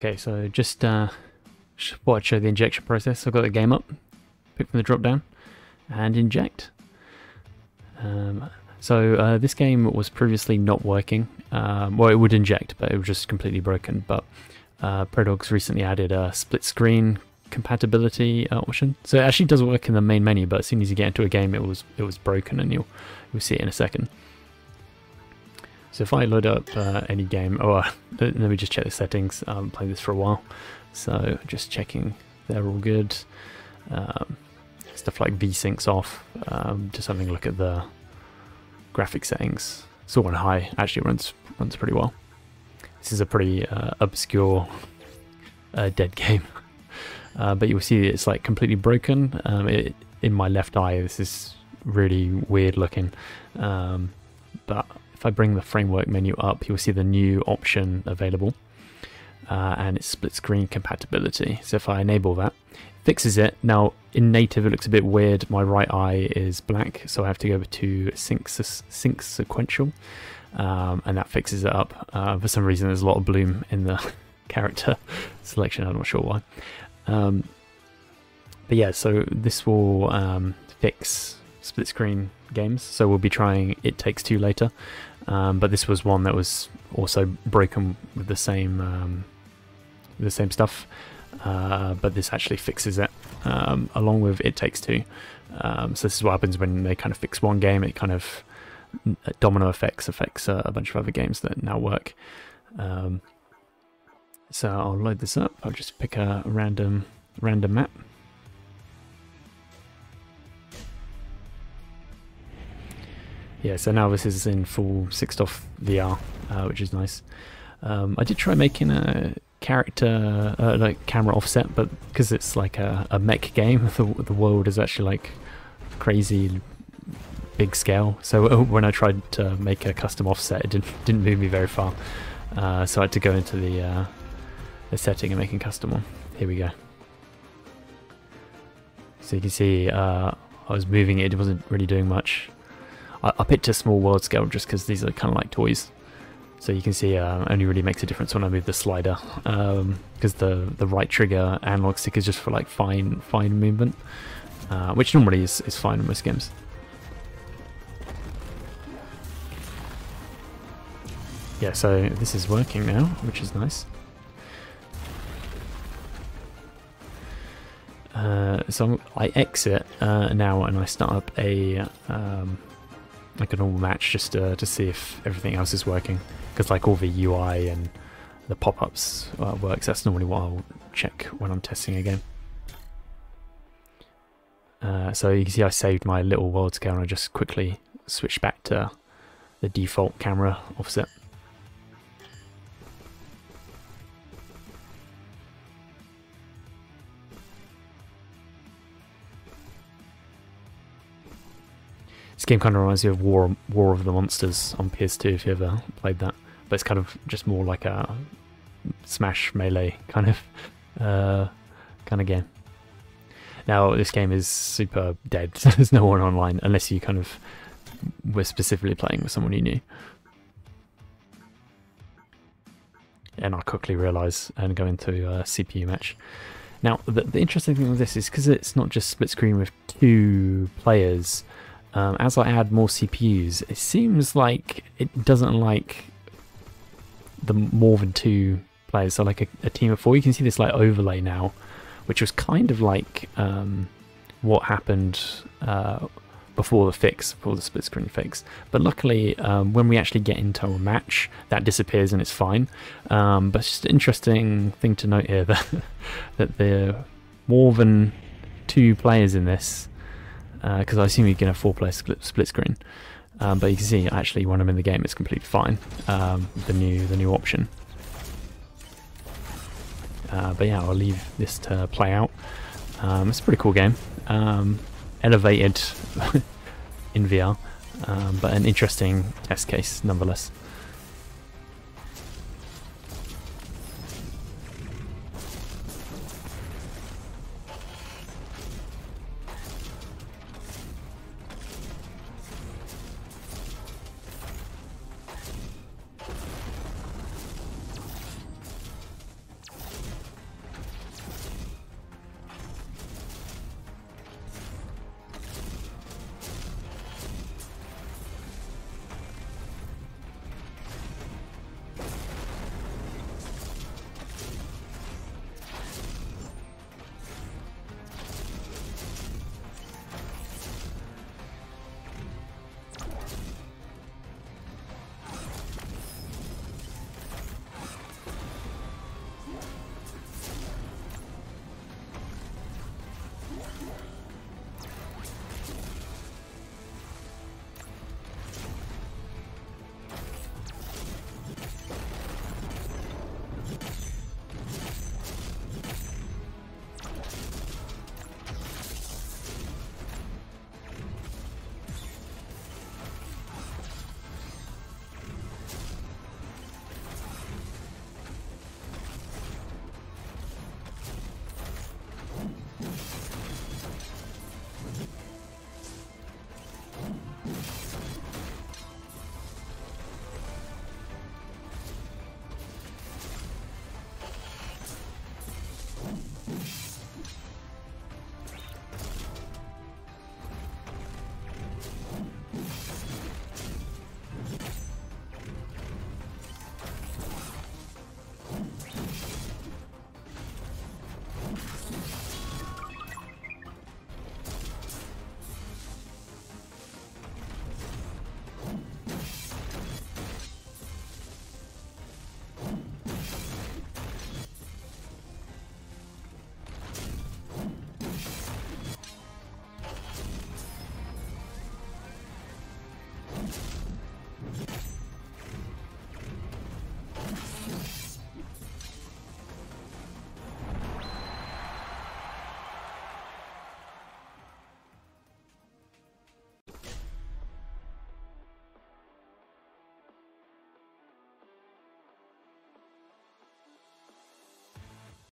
Okay, so just thought I'd show the injection process. I've got the game up, pick from the drop down, and inject. So this game was previously not working. Well, it would inject, but it was just completely broken. But Prodog's recently added a split screen compatibility option, so it actually does work in the main menu. But as soon as you get into a game, it was broken, and you'll see it in a second. So if I load up any game, let me just check the settings. I haven't played this for a while, so just checking they're all good. Stuff like V-Sync's off. Just having a look at the graphic settings. It's all on high. Actually runs pretty well. This is a pretty obscure dead game, but you'll see it's like completely broken. In my left eye, this is really weird looking, but if I bring the framework menu up, you'll see the new option available, and it's split screen compatibility. So if I enable that, it fixes it. Now in native it looks a bit weird. My right eye is black, so I have to go over to Synched Sequential, and that fixes it up. For some reason there's a lot of bloom in the character selection, I'm not sure why. But yeah, so this will fix split screen games, so we'll be trying It Takes Two later, but this was one that was also broken with the same stuff, but this actually fixes it along with It Takes Two. So this is what happens when they kind of fix one game. It kind of domino affects a bunch of other games that now work. So I'll load this up. I'll just pick a random map. Yeah, so now this is in full 6-off VR, which is nice. I did try making a character, like camera offset, but because it's like a mech game, the world is actually like crazy big scale. So when I tried to make a custom offset, it didn't move me very far. So I had to go into the setting and make a custom one. Here we go. So you can see I was moving it wasn't really doing much. I picked a small world scale just because these are kind of like toys. So you can see only really makes a difference when I move the slider, because the right trigger analog stick is just for like fine movement, which normally is fine in most games. Yeah, so this is working now, which is nice. So I exit now and I start up a like a normal match just to see if everything else is working, because like all the UI and the pop-ups works. That's normally what I'll check when I'm testing a game. So you can see I saved my little world scale and I just quickly switched back to the default camera offset. This game kind of reminds me of War of the Monsters on PS2, if you ever played that. But it's kind of just more like a Smash Melee kind of game. Now this game is super dead. There's no one online unless you kind of were specifically playing with someone you knew. And I quickly realise and go into a CPU match. Now the interesting thing with this is because it's not just split screen with 2 players. As I add more CPUs, it seems like it doesn't like the more than 2 players, so like a team of 4. You can see this like overlay now, which was kind of like what happened before the split screen fix. But luckily, when we actually get into a match, that disappears and it's fine. But it's just an interesting thing to note here that there are more than 2 players in this. Because I assume you can have 4-player split screen, but you can see actually when I'm in the game it's completely fine. The new option. But yeah, I'll leave this to play out. It's a pretty cool game, elevated in VR, but an interesting test case nonetheless.